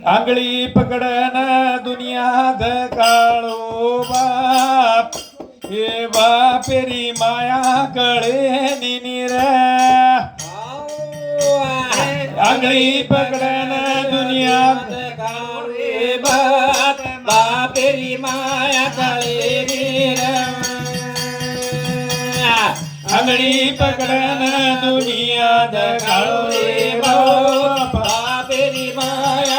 आंगळी पकडन दुनियात काळो बाप हे बापेरी माया कळे निर आंगळी पकडन दुनियात काळे बाप बापेरी माया कळे निर आंगळी पकडन दुनियात काळे बाप बापेरी माया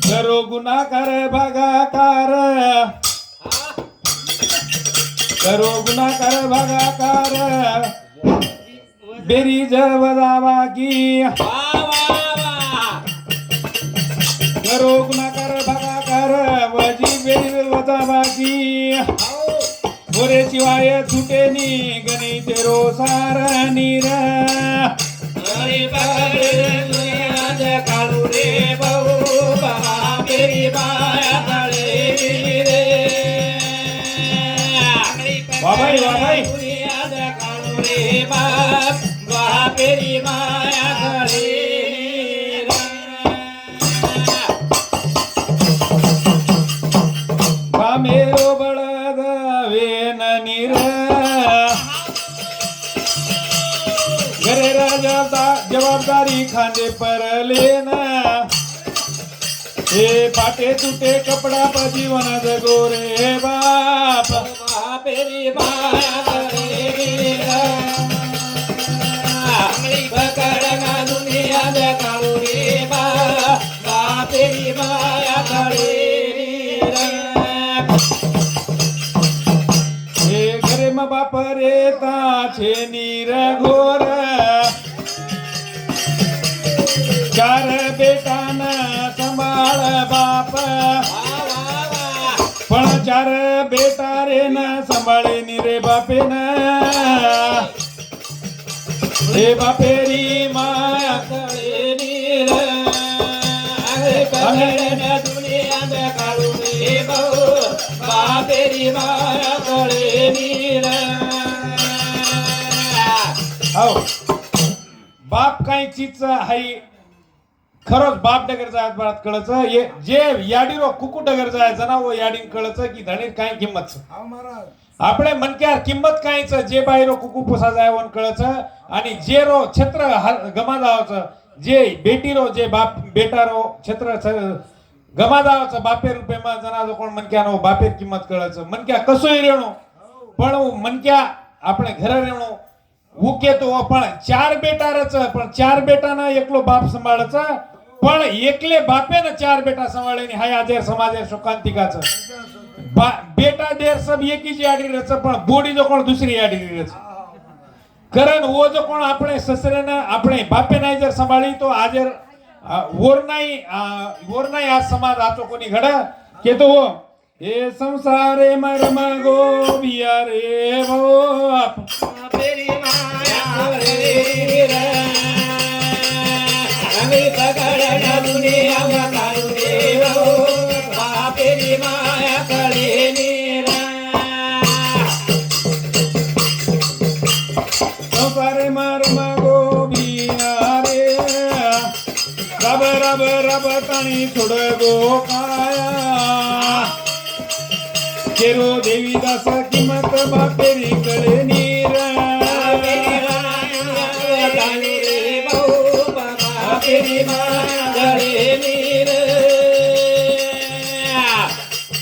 करो गुनाकार भागाकार करो गुनाकार भागाकार बेरीज वजावा की करो गुनाकार भागाकार वजी बेरीज वजावा की गोरे शिवाय छुटेनी गणित रोसार नीर काळू रे भाऊ बापेरी माया काळे रे वाबाई वाबाई काळू रे बाप बापेरी माया काळे बामेरो बळद वेन नीर घरे राजा जबाबदारी खांदे परलेन हे पाटे तुटे कपडा जीवन जगो रे बाप बापेरी माया करे पकडना दुनिया काळू रे बाप बापेरी माया करे हे घरे म बाप रे ताछे नीर घोर चार बेटान संभाळ बाप पण चार बेटा रे न संभाळे नी रे बापेन हे बापेरी माया कळे नीर दुनिया काळू रे भाऊ बापेरी माया कळे नीर हो बाप काय चीज हाई खरंच बाप डगरचा बाळात कळचं जे याडीरो कुकू डगरचा आहे जनाव याडीन कळचं की धडीर काय किंमत आपले मनक्यार किंमत कायच जे बाहेरो कुकू पोसा जायवन कळचं आणि जे रो छत्र गमा जावचं जे बेटीरो जे बाप बेटारो छत्र गमा जावचं बापे रुपये मा जनाजो कोण मनक्यानो बापेर किंमत कळचं मनक्या कसोय रेणो पण मनक्या આપણે ઘરે રેણો ઉકે તો પણ ચાર બેટા રચ પણ ચાર બેટાના એકલો બાપ સંભાળે છે પણ એકલે બાપે ને ચાર બેટા સંભાળે ની હાય આજે સમાજે સુકાંતિકા છે બેટા દેર સબ એકી જ આડી રહે છે પણ બોડી જો કોણ દૂસરી આડી રહે છે કરણ ઓ જો કોણ આપણે સસરે ને આપણે બાપે ના જર સંભાળી તો આજે ઓરનાઈ આ સમાજ આચો કોની ઘડા કે તો એ સંસારે મરમ ગોવિયા રે બાપ બાપેરી માયા રે અમે પકડના દુનિયા કાળુ દેવો બાપેરી માયા કળે નીરા સંસારે મરમ ગોવિયા રે રબ રબ રબ તણી છોડ ગો કાયા केरो देवीदास किंमत बापेरी कळे नीर बापेरी माया कळे नीर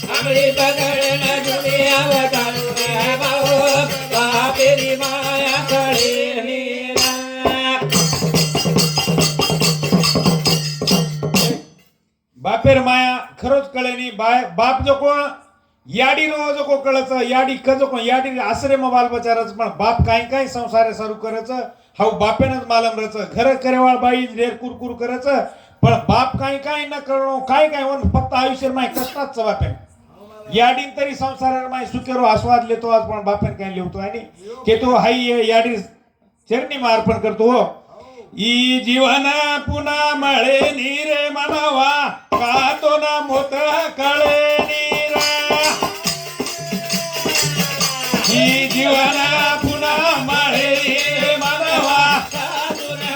आंगळी पकडन दुनिया काळू रे भाऊ बापेरी माया कळे नीर बापेर माया खरोच कळे नी बाप जो कोण याडी रो जो को कळच याडी कजो को याडी आसरे म बाल बचारच पण बाप काय काय संसारे सारू करच हाऊ बापेनच मालम रच घर करेवाळ बाई रेर कुरकुर करच पण बाप काय काय न करणो काय काय वन फक्त आयुष्य माय कष्टाच बापेन याडीन तरी संसार माय सुकेरो आस्वाद लेतो आज पण बापेन काय लेवतो आणि के तो हाई याडी चरणी मार्पण करतो हो ई जीवन पुन्हा मळे नीरे मनवा का तो ना मोत कळे नीरा ही जीवन पुन्हा मळे नीरे मनवा का तो ना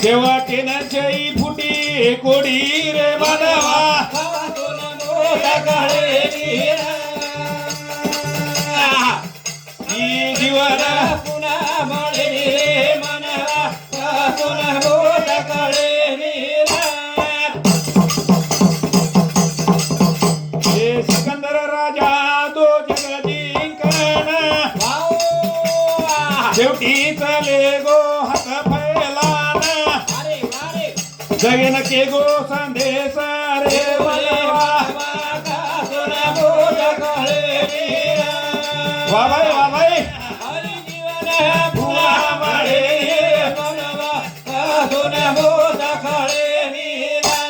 शेवटेन शेई फुटी कोडी रे मनवा ई जीवन पुन्हा मळे रे मनवा पुन्हा बोट कळे नीरा हे सिकंदर राजा दो जग जिंकण शेवटी चले गो हात फैलान जगेन के गो संदेश रे मनवा वा भाई हरी जीवन पुन्हा मळे मनवा पुन्हा बोट कळे नीरा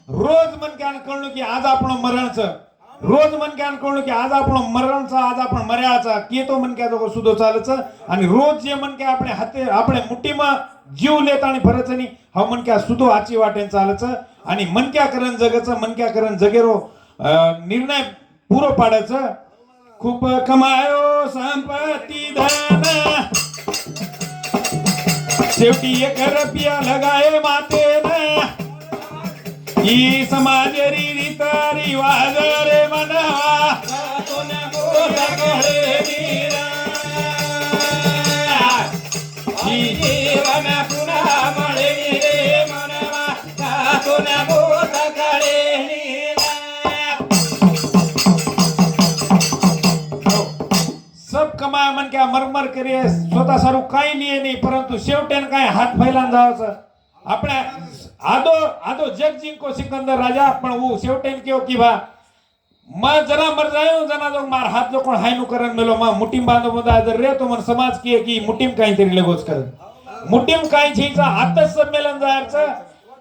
रोज मनक्यान कळलं की आज आपण मरणचं रोज मनक्यान कळलं की आज आपण मरणचं आज आपण मर्याळचा की तो मनक्या जो सुदो चालच आणि रोज जे मनक्या आपले हाते आपले मुठीमा जीव लेत आणि फरच आणि हा मनक्या सुदो आची वाटेन चालच आणि मनक्या करण जगचं मनक्या करण जगेरो निर्णय पुरो पाडायचं खूप कमायो संपत्ती धन शेवटी एक रपिया लगाए मातेन ही समाज रीत रिवाज रे मनवा जीवन पुन्हा मळे रे मनवा पुन्हा बोट कळे नीरा सब कमाया मन क्या मरमर करे स्वतः सारू काही नाही परंतु शेवटेन काय हात फैलान जावचं आपल्या आदो आदो जग जिंको सिकंदर राजा पण वो शेवटेन केव की बा मैं जना मर जायो जना जो मार हात जो कोण हायनु करन मेलो मा मुठीम बांधो बंदा जर रे तो मन समाज की मुठीम काही तरी लगोच कर मुठीम काही छीचा आतच संमेलन जायचं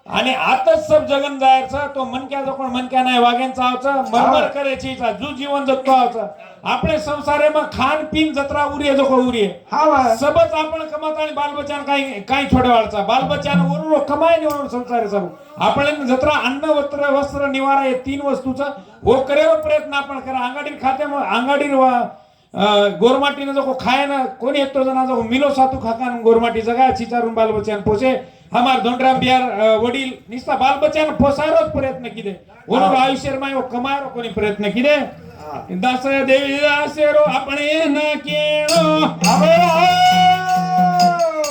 आणि आतच सब जगन जायचं तो मनक्या जो कोण मनक्या नाही वाग्यांचा आवचं मरमर करे छीचा जू जीवन जगतो आवचं आपले संसारे में खान पीन जत्रा उरी जो को उरी हा सबच आपण कमात आणि बाल बच्चान काही छोडेवाळचा बाल बच्चान वरून कमाई निवडून संसार सब आपण जत्रा अन्न वस्त्र निवारा हे तीन वस्तूचा वो करेव प्रयत्न आपण करा अंगाडी खाते अंगाडी गोरमाटीने जो खाय ना कोणी येतो जना जो मिलो सातू खाकान गोरमाटी जगा चिचारून बाल बच्चान पोसे हमार धोंडराम बिहार वडील निस्ता बाल बच्चान पोसारोच प्रयत्न किदे वरून आयुष्य में कमायरो कोणी प्रयत्न किदे दास देवी दासेरो अपने न केळो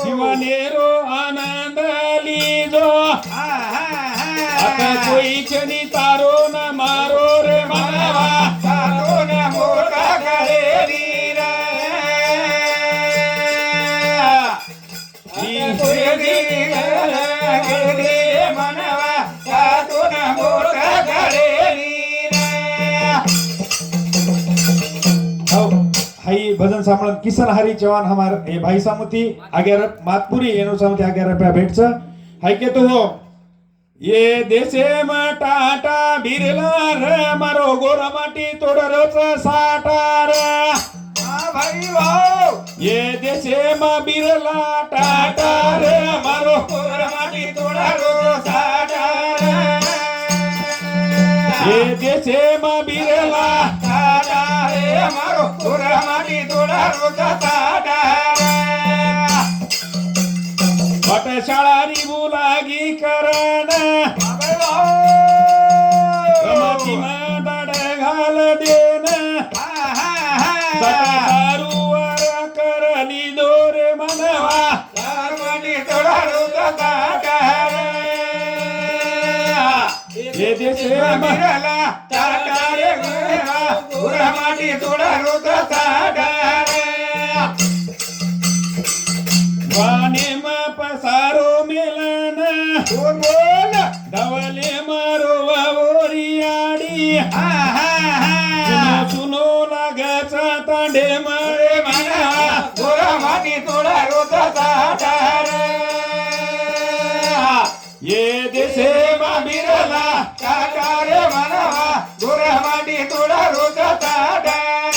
जीवनेरो आनंद लीजो आता कोई छनी तारो न मारो रे मनवा तारो न मोटा करे नीरा रे मनवा तारो न मोटा करे नीरा हाई भजन सांभळन किसन हरी चौहान हमार हे भाई सामुती आगे मातपुरी एनो सामुती आगे रुपया भेटच हाई के तो हो ये देशे में टाटा बिरला रे मारो गोरमाटी तोडरच साटार भाई वाओ ये देशे में बिरला टाटा रे मारो गोरमाटी तोडरच साटार ये देशे में बिरला टाटा रे मारो गोरमाटी तोडरच साटार पाठशाळा रिबू लागी करण रमाती दाड घाल देन दारूवर करली दोरे मनवा ये देशे बिरला टाटा रे गोरमाटी तोडरच साटार वाने में पसारो मिलन बोल धवले मारो वावरियाडी सुनो लागचा तांडे मारे मनवा गोरमाटी तोडरच साटार ये देशे बिरला टाटा रे मनवा गोरमाटी तोडरच साटार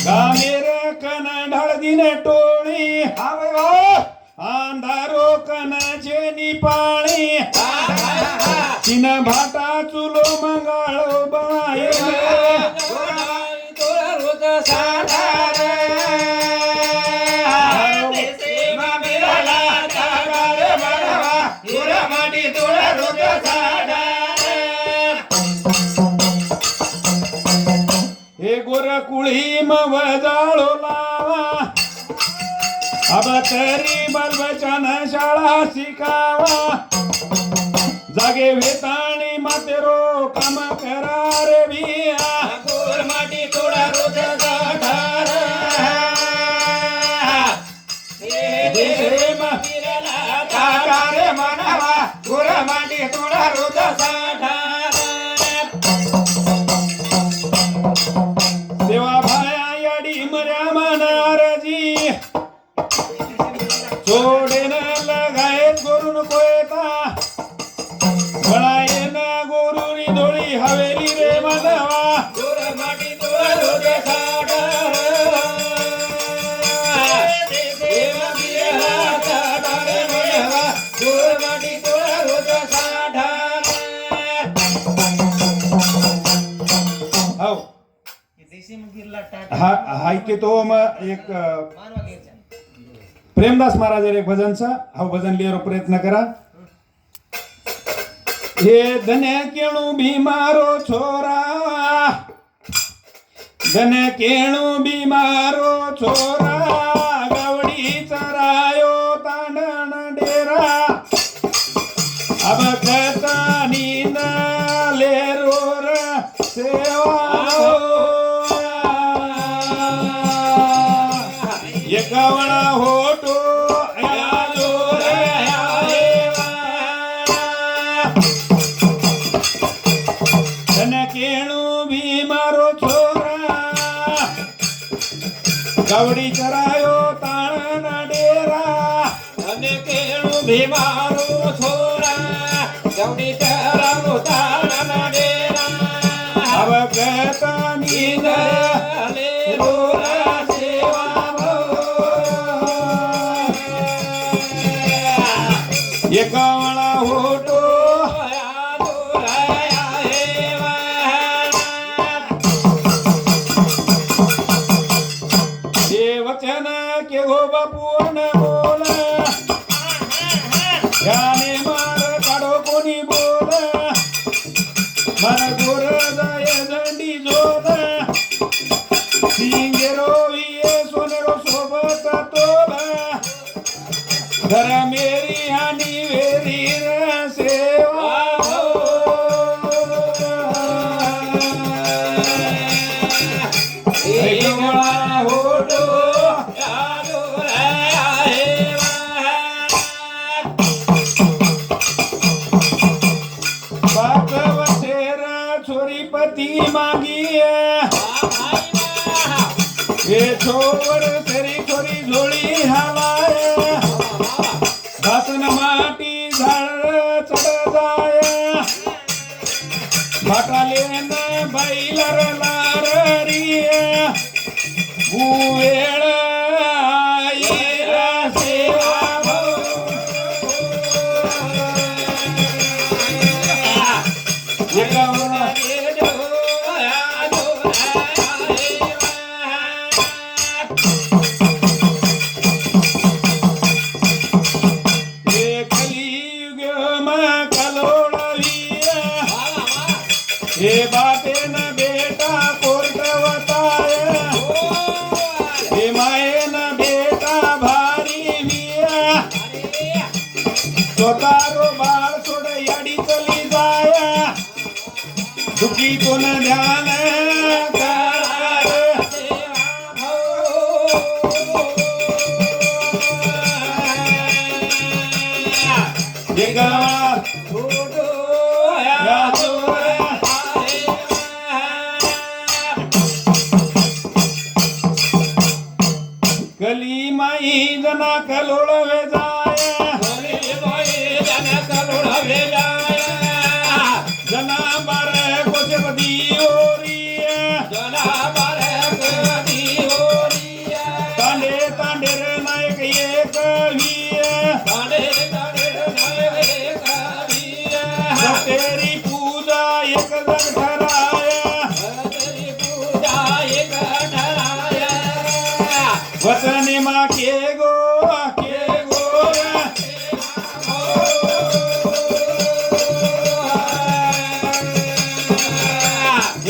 गामेर कन ढळदिने टोळी अंधारो कनाचे निपाळी चिन भाटा चुलो मंगाळो बाळे तोडरच साटार कुळी मव जाळो लावा अब तरी बलबचन शाळा शिकावा जागे वेताणी मातेरो काम करा रे भिया गोर माटी थोडा रोज गाठार फिरला काका रे मनावा गोर माटी थोडा रोज साठार सेवा भाया याडी मर्या मनारजी सोडेन लगाय गोरून कोयता बळायन गोरुनी धोळी हवेली रे माधवा गोर माटी थोडा रोज साठार देवा फिरला काका रे मनावा गोर माटी थोडा रोज साठार हो देशी मंदिरला हा हाय की तो मग एक प्रेमदास महाराज एक भजनचा हा भजन लिहायला प्रयत्न करा हे धन्य केणू भीमारो छोरा धन्य केणू भीमारो छोरा गवडी चरायो तांडण डेरा अब कथा नींद लेरोर सेवा एकावळा होटो यादोर धन केणू भीमारो छोरा गवडी चरायो ताण डेरा અને કેળું ભીમારો છોરા ગૌડી તરાનો તાળના ડેરા अब कथा नींद લે રોરા સેવા ભો एकावळा होटो हे वचन के हो बापून बोल याने मार काढो कोणी बोल मन गोर जाय दंडी जोड सिंगेरो विये सोनेरो सोबत तोल घर मेरी हानी वेरी र सेवा एकावळा होटो बाप वसेर छोरी पती मागी हे छोवर तेरी छोरी झोळी हवाय भासन माटी झाड चढ जाय भाटालेन बैलर लाररी उवेळ आईरा सेवा भो एकावळा हे कलियुग म कलोळविया हे बापेन बेटा कोर्टवताय हे मायेन बेटा भारी विया स्वतारो बाळ सोड याडी चली जाय दुखी कोण ध्यान करार एकावळा यादोर कली माई जना कलोळवे जाय जना बार कोशपती ओरी तांडे तांडेर नायक एक तेरी पूजा एक जग ठराय वचने मा के गो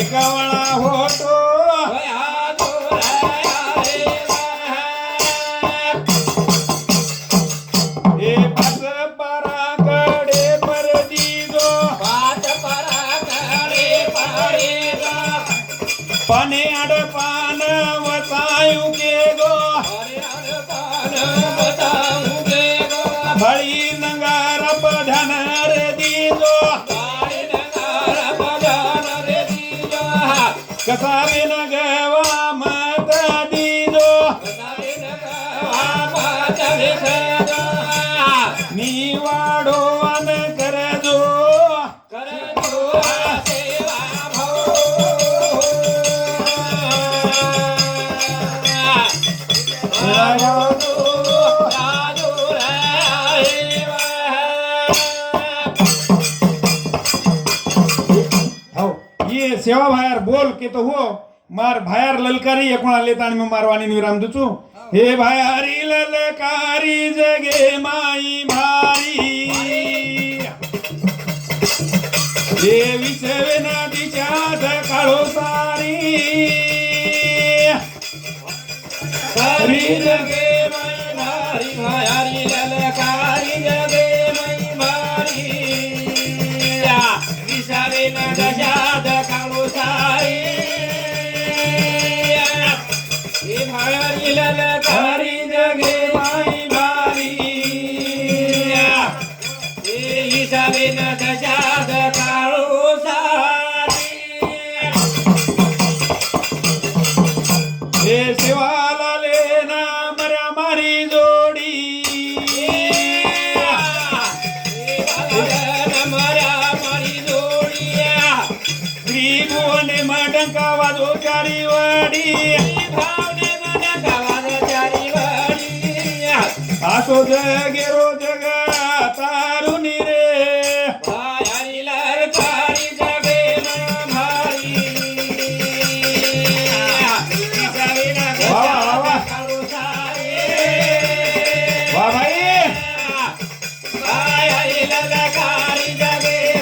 एकावळा होतो बळी नंगार पधान रे दीजो कसा बिन गवा मत दीजो निवाडो अन करजो हो ये सेवा भायर बोल के तो हो मार भायर ललकारी एकूण आले आणि मी मारवाणी निराम दुचू हे भायारी ललकारी जगे माई मारी देवी सेवे नदीच्या काळो सारी सारी जगे माई मारी भायारी ललकारी जगे माई मारी विसावे नदीच्या काळो सारी हे भायारी ललकारी जगे माई मारी हे विसावे नदीच्या काळो सारी हे शिवाला लेना मर्या मारी जोडी त्रिभुवने मडंका वाजो चारी वाडी आसो जगेरो जग तारुनी रे भायारी ललकारी जगे मारी वाह भाई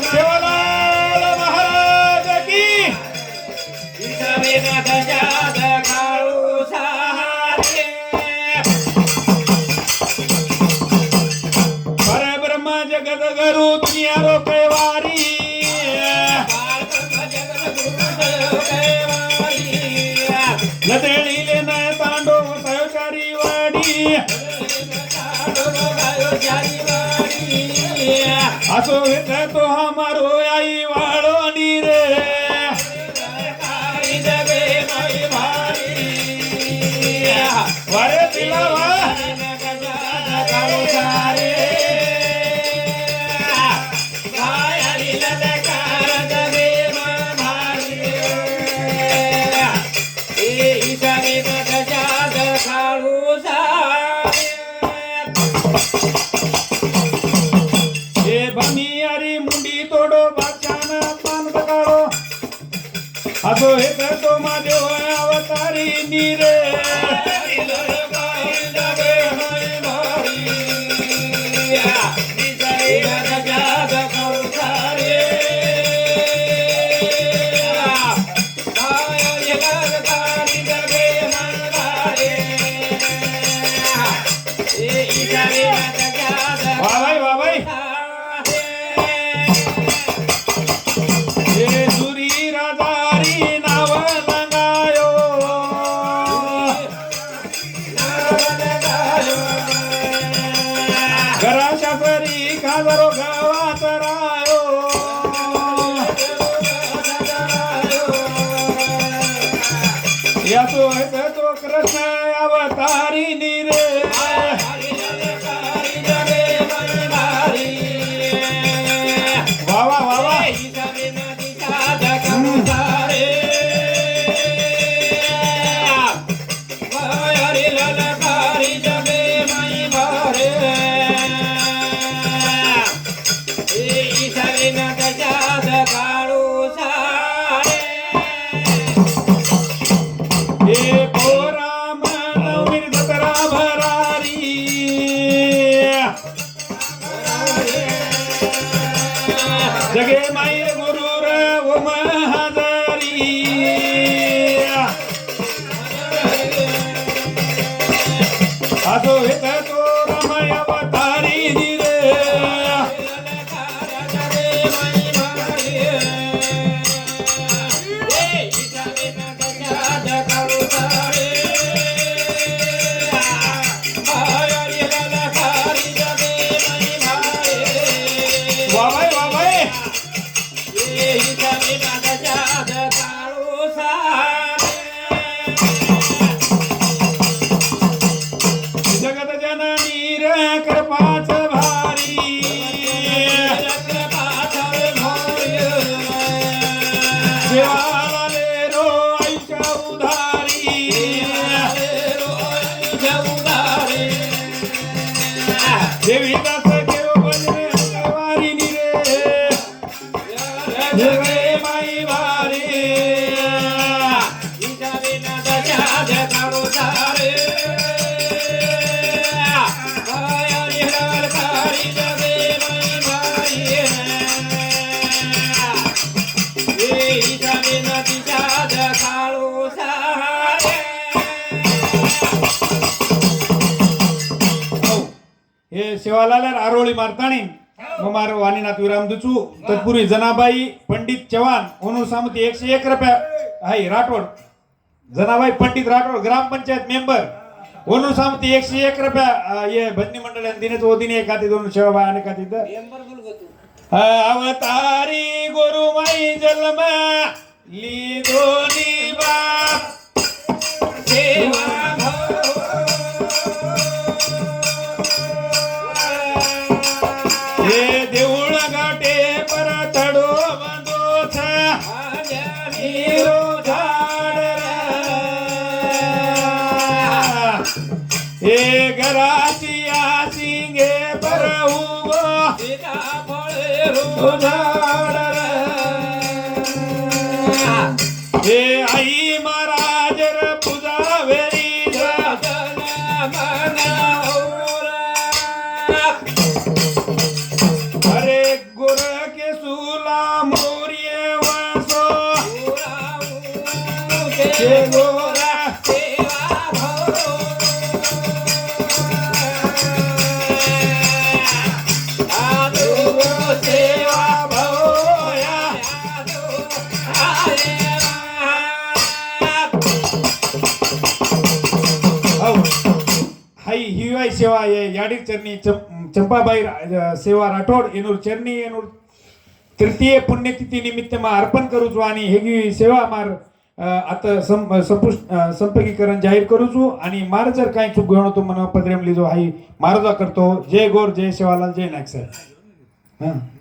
शिवलाल महाराज की परब्रह्म जगत गुरु दुनिया रो कैवारी लतेळीले नय तांडो सयोचारी वाडी असो हेत तो हमारो आई वाळो नीरे वरे तिलावा हे भमियारी मुंडी तोडो बादशाना पान काढो असो हे तो माझे अवतारी नीरे वाह भाई वाह भाई हे सुरी राजारी नाव लगायो घराच्या परी खाजरो गावात रायो याचो है तो कृष्ण अवतारी नीरे वाह वाह वाह वाह हे पोरा मन निर्धतरा भरारी जगे माईर गुरुर ओम हजारी आजो हेत तो रमय अवतारी निरे भाया उदारे देवीदास केव भजन वारिनी रे जय माई वारी विचारिना दशा जगारो सारे मायारी हरकारी जगे माई माई हे विचारिना दिशा जगारो सारे हे शिवालाल आरोळी मारताणी ममार वाणीनाथ विराम दुचू तत्पूर्वी जनाबाई पंडित चव्हाण ओनूर सामती 101 रुपया हाय राठोड जनाबाई पंडित राठोड ग्रामपंचायत मेंबर ओनूर सामती 101 रुपया ये भजनी मंडळ दिनेच ओदिनी एखादी दोन शिवाबाई आणि एखादी अवतारी गुरुमाई जन्म लिदोनी बाप सेवा हे देऊळ गाठे परतडो बंदोछ हिरो झाड हे घराची आसिंगे परहू झाड हे आई महाराज पूजा वेरी अरे गुर के सूला मोरिये वासो के गोरा सेवा भोया हाई हिवाई सेवा ये याडी चरणी चंपाबाई सेवा राठोड येनूर चरणी येनूर तृतीय पुण्यतिथी निमित्त मा अर्पण करूचो आणि हेगी सेवा मार आता संपर्कीकरण जाहीर करूचो आणि मार जर काही चूक घेऊन तो मन पदरेम लिजो हाई मारजा करतो जय गोर जय सेवालाल जय नायक सर हां